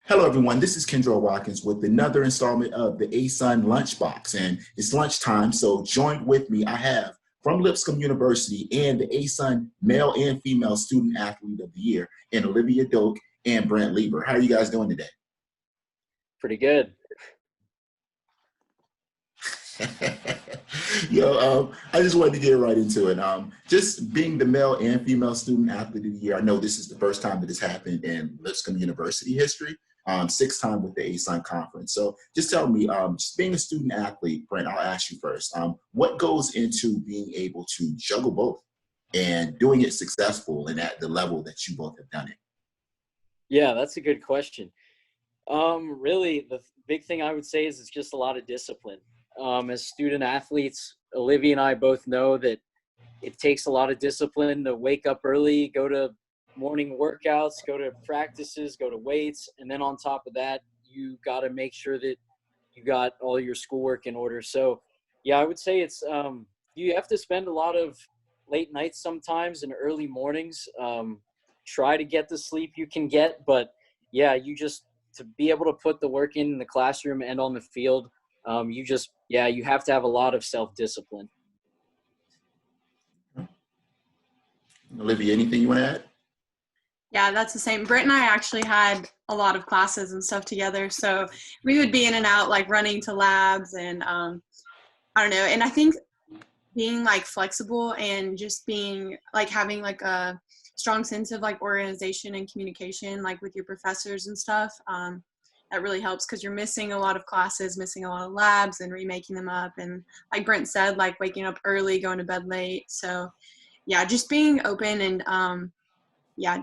Hello, everyone. This is Kendra Watkins with another installment of the ASUN Lunchbox, and it's lunchtime. So join with me. I have from Lipscomb University and the ASUN Male and Female Student-Athlete of the Year, and Olivia Doak and Brent Leber. How are you guys doing today? Pretty good. I just wanted to get right into it. Just being the male and female student athlete of the year, I know this is the first time that it's happened in Lipscomb University history, sixth time with the ASUN conference. So just tell me, just being a student athlete, Brent, I'll ask you first, what goes into being able to juggle both and doing it successful and at the level that you both have done it? Yeah, that's a good question. Really, the big thing I would say is it's just a lot of discipline. As student athletes, Olivia and I both know that it takes a lot of discipline to wake up early, go to morning workouts, go to practices, go to weights, and then on top of that, you got to make sure that you got all your schoolwork in order. So, yeah, I would say it's you have to spend a lot of late nights sometimes and early mornings. Try to get the sleep you can get, but yeah, to be able to put the work in the classroom and on the field, you have to have a lot of self-discipline. Olivia, anything you want to add? Yeah, that's the same. Brent and I actually had a lot of classes and stuff together. So we would be in and out, like running to labs and I don't know. And I think being like flexible and just being like having like a strong sense of like organization and communication, like with your professors and stuff, that really helps because you're missing a lot of classes, missing a lot of labs and remaking them up. And like Brent said, like waking up early, going to bed late. So yeah, just being open and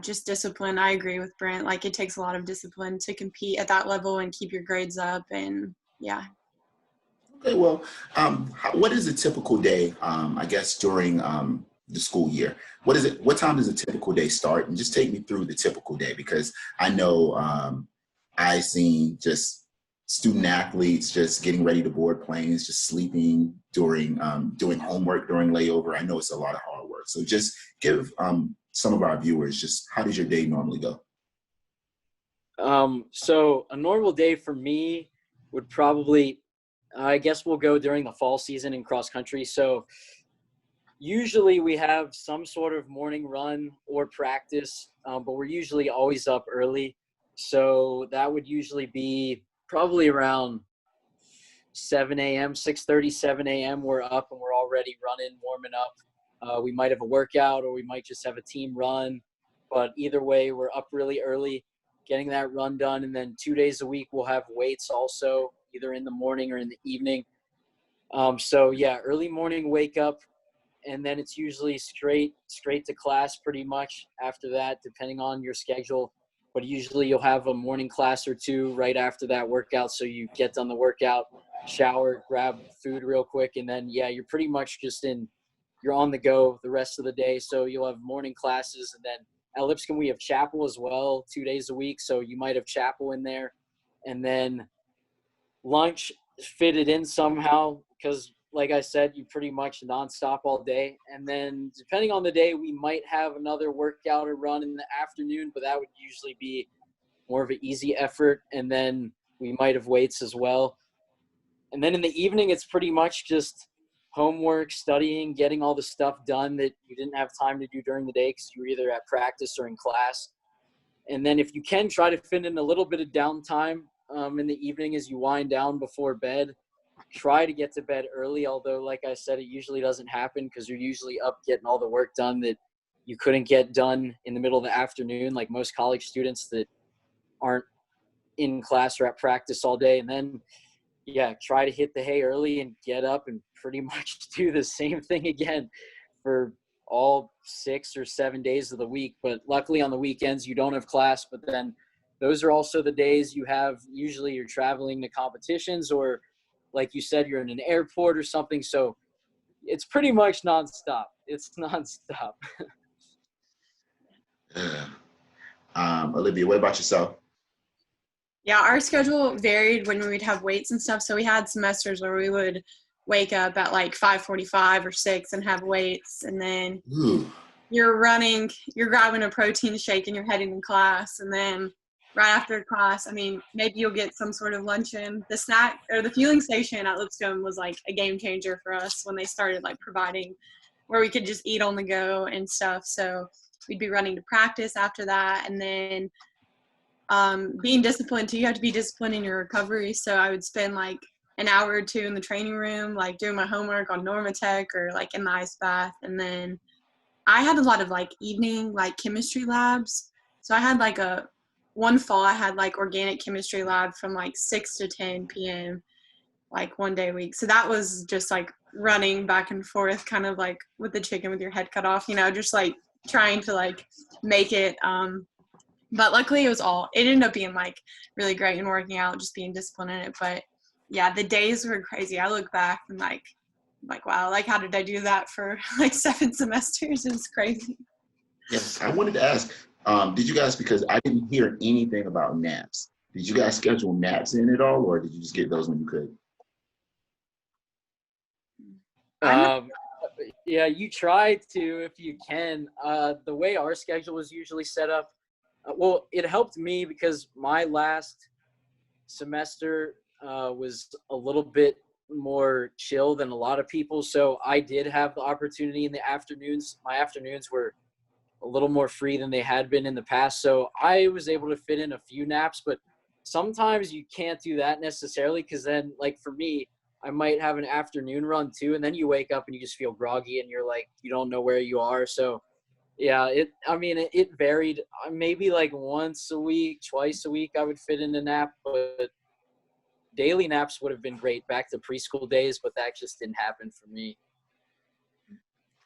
just discipline. I agree with Brent. Like it takes a lot of discipline to compete at that level and keep your grades up. And yeah. Okay, well, what is a typical day, I guess, during the school year? What time does a typical day start? And just take me through the typical day, because I know I've seen just student athletes just getting ready to board planes, just sleeping during doing homework during layover. I know it's a lot of hard work. So just give some of our viewers just how does your day normally go? So a normal day for me would probably, I guess we'll go during the fall season in cross country. So usually we have some sort of morning run or practice, but we're usually always up early. So that would usually be probably around 7 a.m., 6:30, 7 a.m. We're up and we're already running, warming up. We might have a workout or we might just have a team run. But either way, we're up really early, getting that run done. And then 2 days a week, we'll have weights also, either in the morning or in the evening. So, yeah, early morning wake up. And then it's usually straight to class pretty much after that, depending on your schedule. But usually you'll have a morning class or two right after that workout. So you get done the workout, shower, grab food real quick. And then, yeah, you're pretty much you're on the go the rest of the day. So you'll have morning classes. And then at Lipscomb, we have chapel as well, 2 days a week. So you might have chapel in there. And then lunch fitted in somehow because, like I said, you pretty much nonstop all day. And then depending on the day, we might have another workout or run in the afternoon, but that would usually be more of an easy effort. And then we might have weights as well. And then in the evening, it's pretty much just homework, studying, getting all the stuff done that you didn't have time to do during the day because you were either at practice or in class. And then if you can, try to fit in a little bit of downtime in the evening as you wind down before bed. Try to get to bed early, although, like I said, it usually doesn't happen because you're usually up getting all the work done that you couldn't get done in the middle of the afternoon, like most college students that aren't in class or at practice all day. And then, yeah, try to hit the hay early and get up and pretty much do the same thing again for all 6 or 7 days of the week. But luckily on the weekends, you don't have class, but then those are also the days usually you're traveling to competitions or, like you said, you're in an airport or something. So it's pretty much nonstop. It's nonstop. Olivia, what about yourself? Yeah, our schedule varied when we'd have weights and stuff. So we had semesters where we would wake up at like 5:45 or 6 and have weights. And then you're grabbing a protein shake and you're heading to class. And then right after class. I mean, maybe you'll get some sort of luncheon. The snack or the fueling station at Lipscomb was like a game changer for us when they started like providing where we could just eat on the go and stuff. So we'd be running to practice after that. And then being disciplined too, you have to be disciplined in your recovery. So I would spend like an hour or two in the training room, like doing my homework on Normatech or like in the ice bath. And then I had a lot of like evening like chemistry labs. So I had like one fall I had like organic chemistry lab from like 6 to 10 p.m. like one day a week. So that was just like running back and forth, kind of like with the chicken with your head cut off, just like trying to like make it. But luckily it ended up being like really great and working out, just being disciplined in it. But yeah, the days were crazy. I look back and like, wow, like how did I do that for like 7 semesters? It's crazy. Yes, I wanted to ask, did you guys, because I didn't hear anything about naps, did you guys schedule naps in at all, or did you just get those when you could? Yeah, you try to if you can. The way our schedule is usually set up, well, it helped me because my last semester was a little bit more chill than a lot of people. So I did have the opportunity in the afternoons. My afternoons were a little more free than they had been in the past. So I was able to fit in a few naps, but sometimes you can't do that necessarily because then, like for me, I might have an afternoon run too, and then you wake up and you just feel groggy and you're like, you don't know where you are. So yeah, it varied. Maybe like once a week, twice a week I would fit in a nap, but daily naps would have been great back to preschool days, but that just didn't happen for me.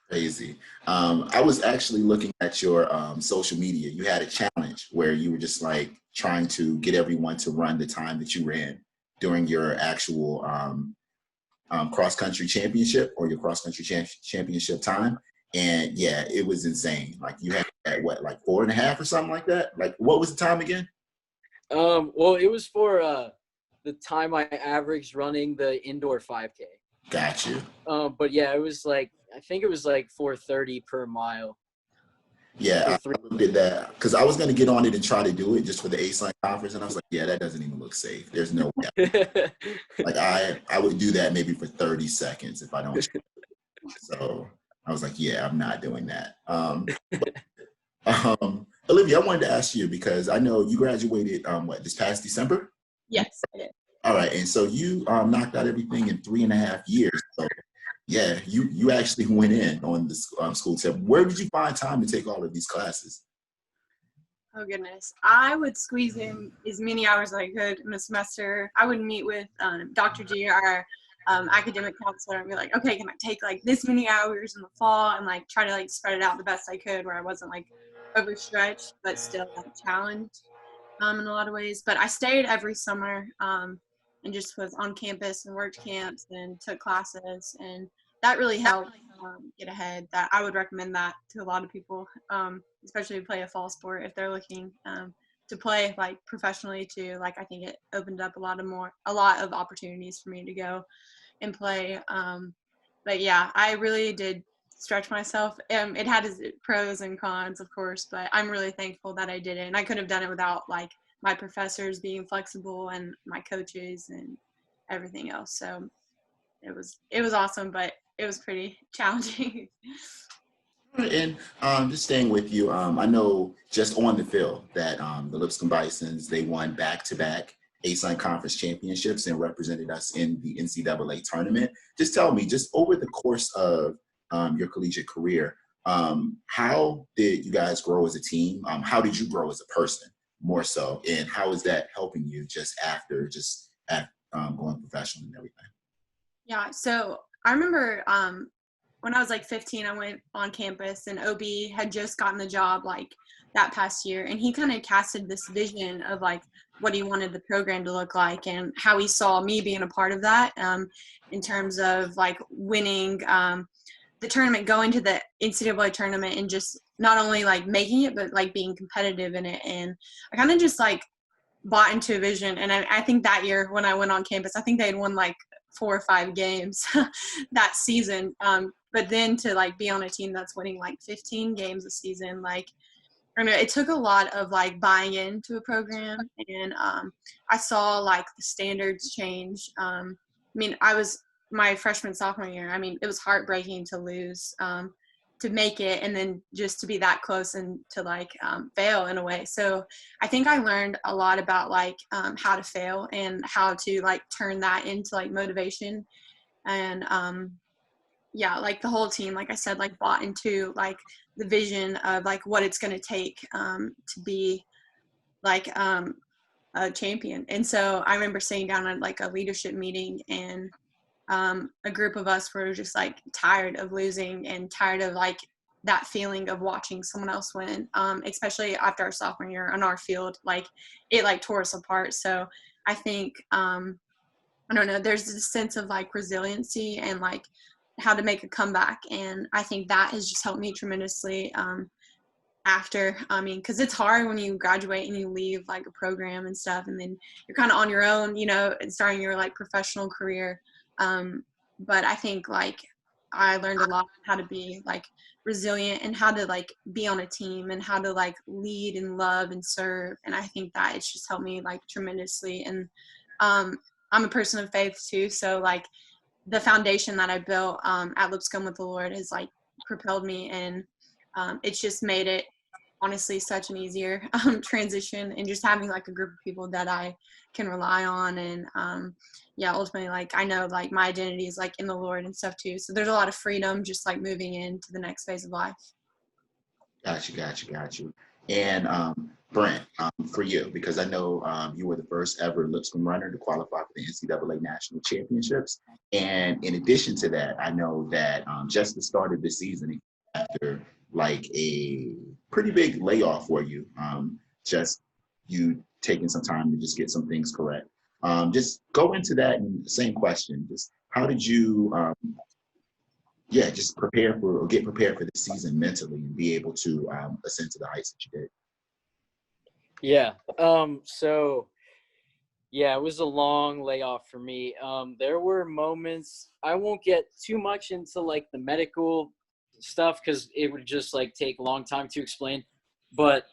Crazy. I was actually looking at your social media. You had a challenge where you were just like trying to get everyone to run the time that you ran during your actual cross country championship or your cross country championship time. And yeah, it was insane. Like you had like 4.5 or something like that. Like what was the time again? Well, it was for the time I averaged running the indoor 5K. Got you. But yeah, it was like, I think it was like 4:30 per mile. Yeah, I did that because I was going to get on it and try to do it just for the ASUN conference. And I was like, yeah, that doesn't even look safe. There's no way. Like I would do that maybe for 30 seconds if I don't. So I was like, yeah, I'm not doing that. Olivia, I wanted to ask you because I know you graduated this past December? Yes, I did. All right. And so you knocked out everything in 3.5 years. So yeah, you actually went in on the school tip. Where did you find time to take all of these classes? Oh, goodness. I would squeeze in as many hours as I could in a semester. I would meet with Dr. G, our academic counselor, and be like, okay, can I take like this many hours in the fall and like try to like spread it out the best I could where I wasn't like overstretched, but still like challenged in a lot of ways. But I stayed every summer and just was on campus and worked camps and took classes, and that really helped get ahead. That I would recommend that to a lot of people, especially to play a fall sport if they're looking to play like professionally too. Like I think it opened up a lot of opportunities for me to go and play. But yeah, I really did stretch myself. It had its pros and cons, of course, but I'm really thankful that I did it. And I could have done it without like my professors being flexible and my coaches and everything else. So it was awesome, but it was pretty challenging. And just staying with you, I know just on the field that the Lipscomb Bisons, they won back-to-back ASUN Conference Championships and represented us in the NCAA Tournament. Just tell me, just over the course of your collegiate career, how did you guys grow as a team? How did you grow as a person more so? And how is that helping you just after going professional and everything? Yeah, so I remember when I was like 15, I went on campus and OB had just gotten the job like that past year. And he kind of casted this vision of like what he wanted the program to look like and how he saw me being a part of that in terms of like winning the tournament, going to the NCAA tournament and just not only like making it, but like being competitive in it. And I kind of just like bought into a vision. And I think that year when I went on campus, I think they had won like 4 or 5 games that season. But then to like be on a team that's winning like 15 games a season, like I know it took a lot of like buying into a program, and I saw like the standards change. I mean, I was my freshman sophomore year. I mean, it was heartbreaking to lose, to make it, and then just to be that close and to like fail in a way. So I think I learned a lot about like how to fail and how to like turn that into like motivation. And yeah, like the whole team, like I said, like bought into like the vision of like what it's going to take to be like a champion. And so I remember sitting down at like a leadership meeting, and a group of us were just like tired of losing and tired of like that feeling of watching someone else win, especially after our sophomore year on our field. Like it like tore us apart. So I think I don't know, there's this sense of like resiliency and like how to make a comeback. And I think that has just helped me tremendously after, I mean, because it's hard when you graduate and you leave like a program and stuff, and then you're kind of on your own, you know, and starting your like professional career. But I think like I learned a lot how to be like resilient and how to like be on a team and how to like lead and love and serve. And I think that it's just helped me like tremendously. And I'm a person of faith too. So like the foundation that I built at Lipscomb with the Lord has like propelled me, and it's just made it honestly such an easier transition, and just having like a group of people that I can rely on. And yeah, ultimately like I know like my identity is like in the Lord and stuff too. So there's a lot of freedom just like moving into the next phase of life. Got you. And Brent, for you, because I know you were the first ever Lipscomb runner to qualify for the NCAA National Championships. And in addition to that, I know that just the start of this season, after like a pretty big layoff for you, just you taking some time to just get some things correct. Just go into that, and same question, just how did you just prepare for or get prepared for the season mentally and be able to ascend to the heights that you did? Yeah. So yeah, it was a long layoff for me. There were moments, I won't get too much into like the medical stuff because it would just like take a long time to explain. But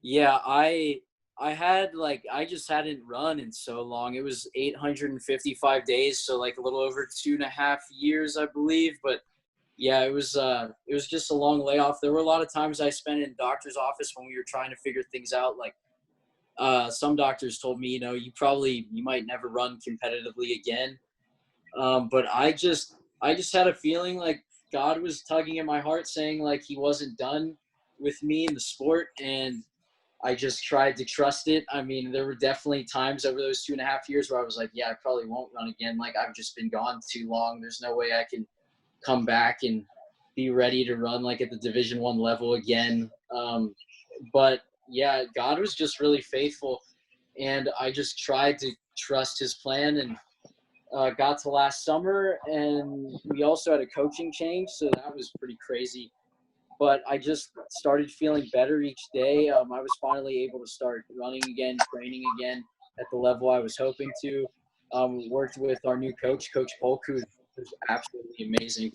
yeah, I had like, I just hadn't run in so long. It was 855 days. So like a little over 2.5 years, I believe. But yeah, it was just a long layoff. There were a lot of times I spent in doctor's office when we were trying to figure things out. Like some doctors told me, you know, you might never run competitively again. But I just had a feeling like God was tugging at my heart, saying like he wasn't done with me in the sport, and I just tried to trust it. I mean, there were definitely times over those 2.5 years where I was like, yeah, I probably won't run again. Like I've just been gone too long. There's no way I can come back and be ready to run like at the Division I level again. But yeah, God was just really faithful, and I just tried to trust his plan, and got to last summer, and we also had a coaching change, so that was pretty crazy. But I just started feeling better each day. I was finally able to start running again, training again at the level I was hoping to. Worked with our new coach, Coach Polk, who was absolutely amazing.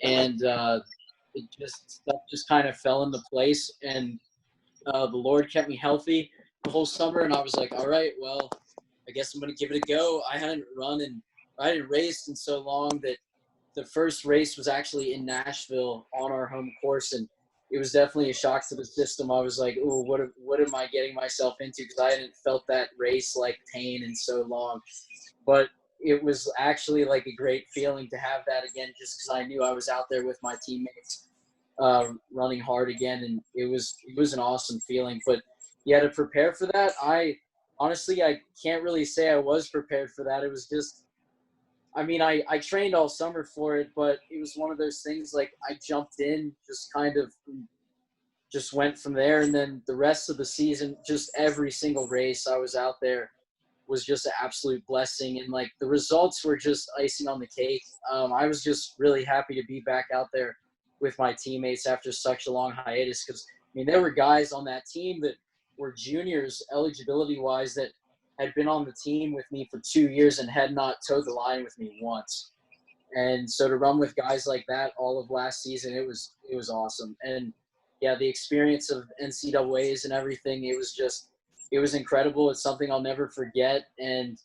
And stuff just kind of fell into place. And the Lord kept me healthy the whole summer. And I was like, all right, well, I guess I'm going to give it a go. I hadn't raced in so long that the first race was actually in Nashville on our home course, and it was definitely a shock to the system. I was like, "Ooh, what am I getting myself into?" Because I hadn't felt that race like pain in so long. But it was actually like a great feeling to have that again, just because I knew I was out there with my teammates, running hard again, and it was an awesome feeling. But yeah, to prepare for that, I can't really say I was prepared for that. It was just, I mean, I trained all summer for it, but it was one of those things like I jumped in, just kind of just went from there. And then the rest of the season, just every single race I was out there was just an absolute blessing. And like the results were just icing on the cake. I was just really happy to be back out there with my teammates after such a long hiatus. Because, I mean, there were guys on that team that were juniors eligibility-wise that had been on the team with me for 2 years and had not towed the line with me once. And so to run with guys like that all of last season, it was awesome. And yeah, the experience of NCAAs and everything, it was incredible. It's something I'll never forget, and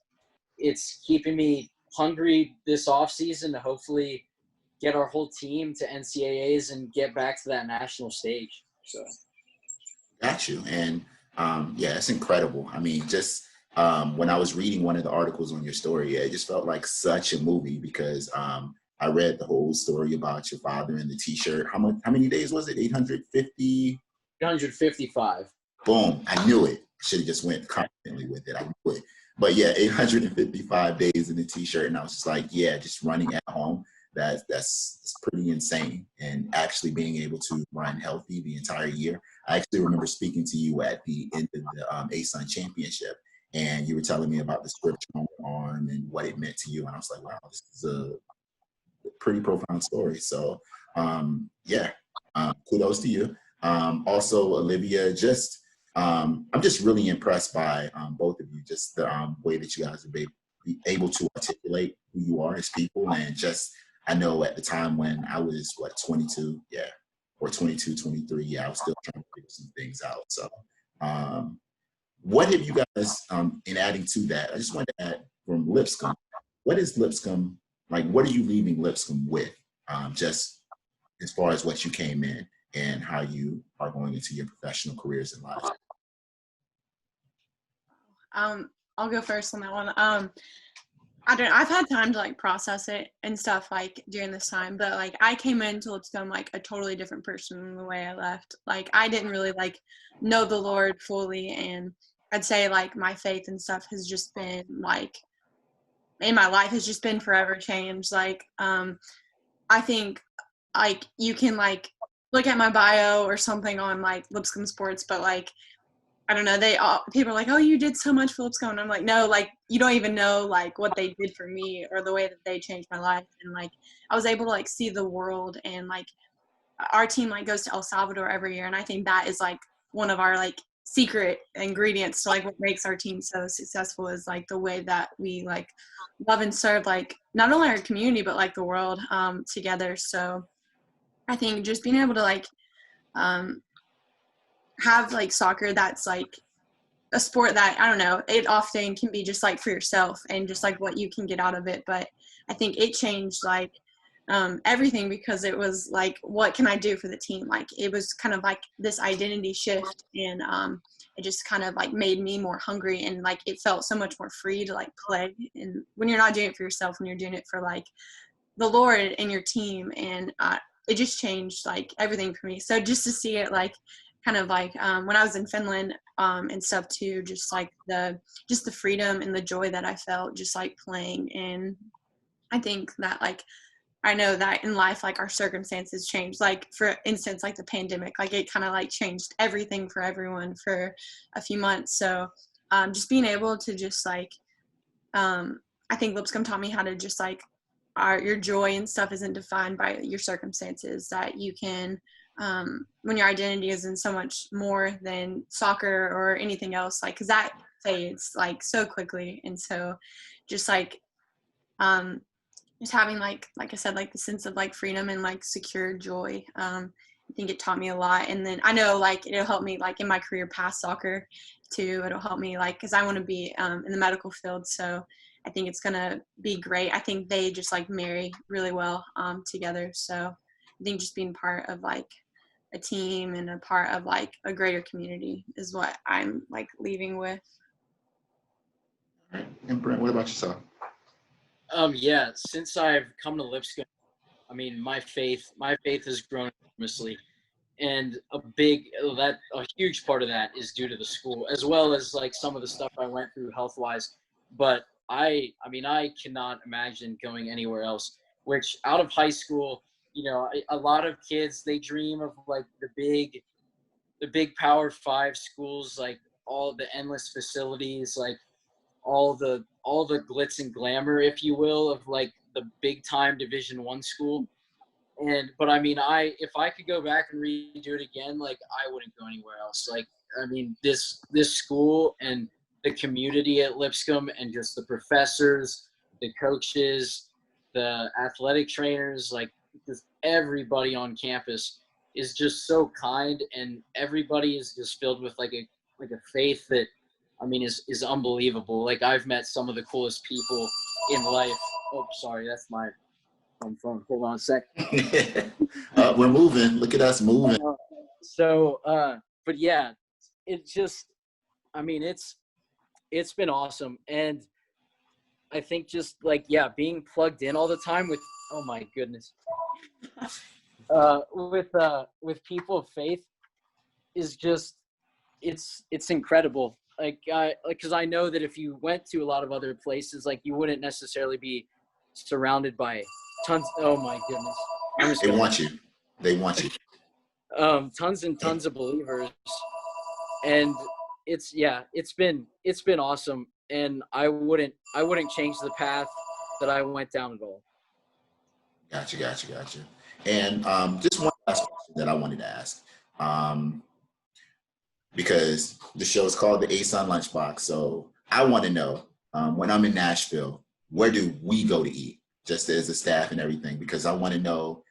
it's keeping me hungry this off season to hopefully get our whole team to NCAAs and get back to that national stage. So. Got you. And yeah, it's incredible. I mean, just when I was reading one of the articles on your story, yeah, it just felt like such a movie because I read the whole story about your father and the T-shirt. How many days was it? 850? 155. Boom! I knew it. I should have just went confidently with it. I knew it. But yeah, 855 days in the T-shirt, and I was just like, yeah, just running at home. That's pretty insane. And actually being able to run healthy the entire year. I actually remember speaking to you at the end of the ASUN Championship, and you were telling me about the scripture on your arm and what it meant to you. And I was like, wow, this is a pretty profound story. So yeah, kudos to you. Also, Olivia, I'm just really impressed by both of you, just the way that you guys are be able to articulate who you are as people. And just, I know at the time when I was, 22, yeah, or 22, 23, yeah, I was still trying to figure some things out. So what have you guys, in adding to that, I just wanted to add from Lipscomb, what is Lipscomb, like, what are you leaving Lipscomb with, just as far as what you came in and how you are going into your professional careers in life? I'll go first on that one. I've had time to like process it and stuff like during this time, but like I came into Lipscomb like a totally different person than the way I left. Like I didn't really like know the Lord fully, and I'd say like my faith and stuff has just been like in my life has just been forever changed. Like I think like you can like look at my bio or something on like Lipscomb Sports, but like I don't know, people are like, oh, you did so much for Lipscomb. And I'm like, no, like, you don't even know, like, what they did for me or the way that they changed my life. And, like, I was able to, like, see the world. And, like, our team, like, goes to El Salvador every year. And I think that is, like, one of our, like, secret ingredients to, like, what makes our team so successful is, like, the way that we, like, love and serve, like, not only our community, but, like, the world together. So I think just being able to, like, have like soccer that's like a sport that I don't know, it often can be just like for yourself and just like what you can get out of it, but I think it changed like everything because it was like, what can I do for the team? Like it was kind of like this identity shift, and it just kind of like made me more hungry, and like it felt so much more free to like play. And when you're not doing it for yourself, when you're doing it for like the Lord and your team, and it just changed like everything for me. So just to see it like kind of like when I was in Finland and stuff too, just like the freedom and the joy that I felt just like playing. And I think that like I know that in life like our circumstances change, like for instance like the pandemic, like it kind of like changed everything for everyone for a few months. So just being able to just like I think Lipscomb taught me how to just like your joy and stuff isn't defined by your circumstances, that you can when your identity is in so much more than soccer or anything else, like because that fades like so quickly. And so just like just having like I said, like the sense of like freedom and like secure joy, I think it taught me a lot. And then I know like it'll help me like in my career past soccer too. It'll help me like because I want to be in the medical field, so I think it's gonna be great. I think they just like marry really well together. So I think just being part of like a team and a part of like a greater community is what I'm like leaving with. All right. And Brent, what about yourself? Yeah, since I've come to Lipscomb, I mean, my faith has grown enormously, and a huge part of that is due to the school, as well as like some of the stuff I went through health-wise. But I mean, I cannot imagine going anywhere else. Which out of high school, you know, a lot of kids, they dream of like the big Power 5 schools, like all the endless facilities, like all the glitz and glamour, if you will, of like the big time Division I school. But I mean, if I could go back and redo it again, like I wouldn't go anywhere else. Like, I mean, this school and the community at Lipscomb and just the professors, the coaches, the athletic trainers, like just everybody on campus is just so kind, and everybody is just filled with like a faith that, I mean, is unbelievable. Like, I've met some of the coolest people in life. Oh, sorry, that's my phone. Hold on a sec. We're moving. Look at us moving. But yeah, it's just, I mean, it's been awesome. And I think just like, yeah, being plugged in all the time with, oh my goodness, with people of faith is just, it's incredible. Cause I know that if you went to a lot of other places, like, you wouldn't necessarily be surrounded by tons. Oh my goodness. They want you. They want you. Tons and tons of believers. And it's been awesome. And I wouldn't change the path that I went down at all. Gotcha. And just one last question that I wanted to ask. Because the show is called the ASUN Lunchbox. So I want to know, when I'm in Nashville, where do we go to eat, just as a staff and everything? Because I want to know,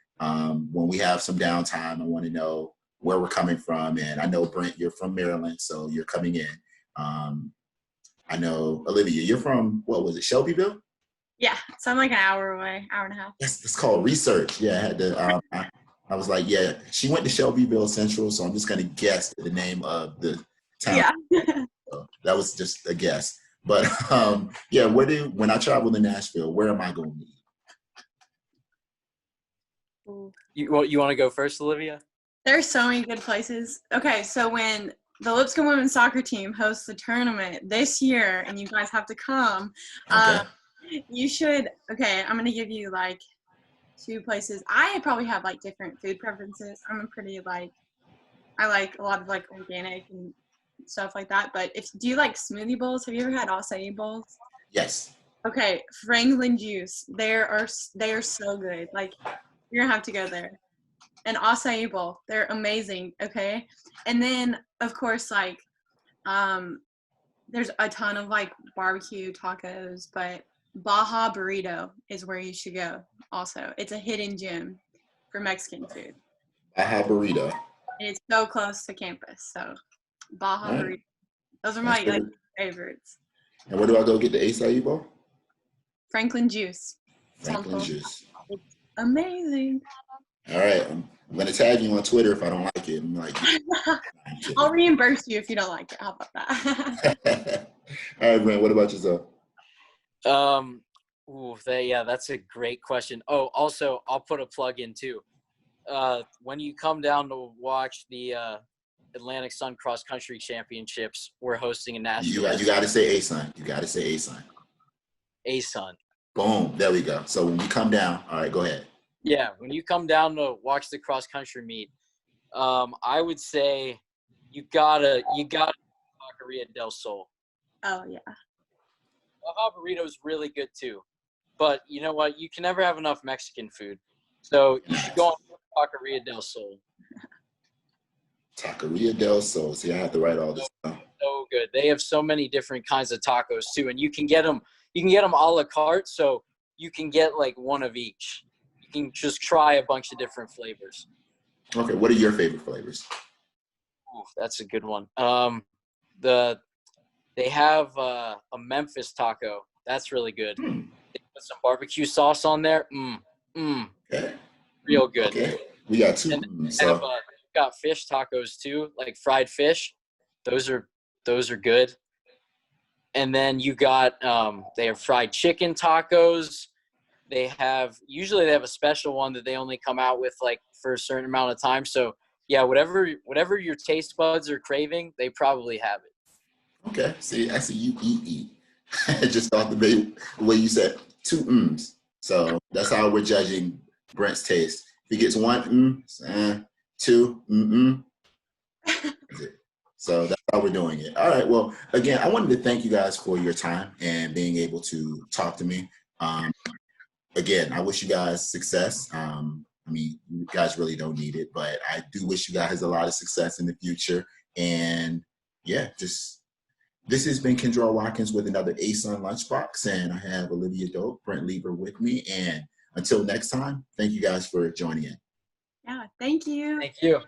when we have some downtime, I want to know where we're coming from. And I know, Brent, you're from Maryland, so you're coming in. I know, Olivia, you're from, what was it, Shelbyville? Yeah, so I'm like an hour away, hour and a half. It's called research. Yeah, I had to, I was like, yeah, she went to Shelbyville Central, so I'm just going to guess the name of the town. Yeah. So that was just a guess. But yeah, when I travel to Nashville, where am I going to eat? You want to go first, Olivia? There's so many good places. Okay, so when the Lipscomb women's soccer team hosts the tournament this year, and you guys have to come, you should. Okay, I'm gonna give you like 2 places. I probably have like different food preferences. I'm a pretty I like a lot of like organic and stuff like that. But do you like smoothie bowls? Have you ever had acai bowls? Yes. Okay, Franklin Juice. They are so good. Like, you're gonna have to go there. And acai bowl. They're amazing. Okay, and then of course like there's a ton of like barbecue tacos, but Baja Burrito is where you should go. Also, it's a hidden gem for Mexican food. Baja Burrito. And it's so close to campus. So Baja Burrito. Those are my favorites. And where do I go get the acai bowl? Franklin Juice. Franklin Juice. It's amazing. All right, I'm gonna tag you on Twitter if I don't like it. I'm like, I'll reimburse you if you don't like it. How about that? All right, Brent, what about yourself? That's a great question. Oh, also, I'll put a plug in too. When you come down to watch the Atlantic Sun Cross Country Championships, we're hosting in Nashville. You got to say ASUN. You got to say ASUN. ASUN. Boom. There we go. So when you come down, all right, go ahead. Yeah, when you come down to watch the cross country meet, I would say you gotta Taqueria del Sol. Oh yeah. Baja Burrito is really good too, but you know what? You can never have enough Mexican food, so you should go on Taqueria del Sol. Taqueria del Sol. See, I have to write all this down. So good. They have so many different kinds of tacos too, and you can get them a la carte, so you can get like one of each. You can just try a bunch of different flavors. Okay, what are your favorite flavors? Ooh, that's a good one. They have a Memphis taco. That's really good. They put some barbecue sauce on there. Okay. Real good. Okay. We got 2. And got fish tacos too, like fried fish. Those are good. And then you got they have fried chicken tacos. Usually they have a special one that they only come out with like for a certain amount of time. So yeah, whatever your taste buds are craving, they probably have it. Okay. See, I see you eat. I just thought the way you said 2 mms. So that's how we're judging Brent's taste. If he gets 1 2 So that's how we're doing it. All right. Well, again, I wanted to thank you guys for your time and being able to talk to me. Again, I wish you guys success. I mean, you guys really don't need it, but I do wish you guys a lot of success in the future. And yeah, this has been Kendra Watkins with another ASUN Lunchbox, and I have Olivia Doak, Brent Leber with me. And until next time, thank you guys for joining in. Yeah, thank you. Thank you.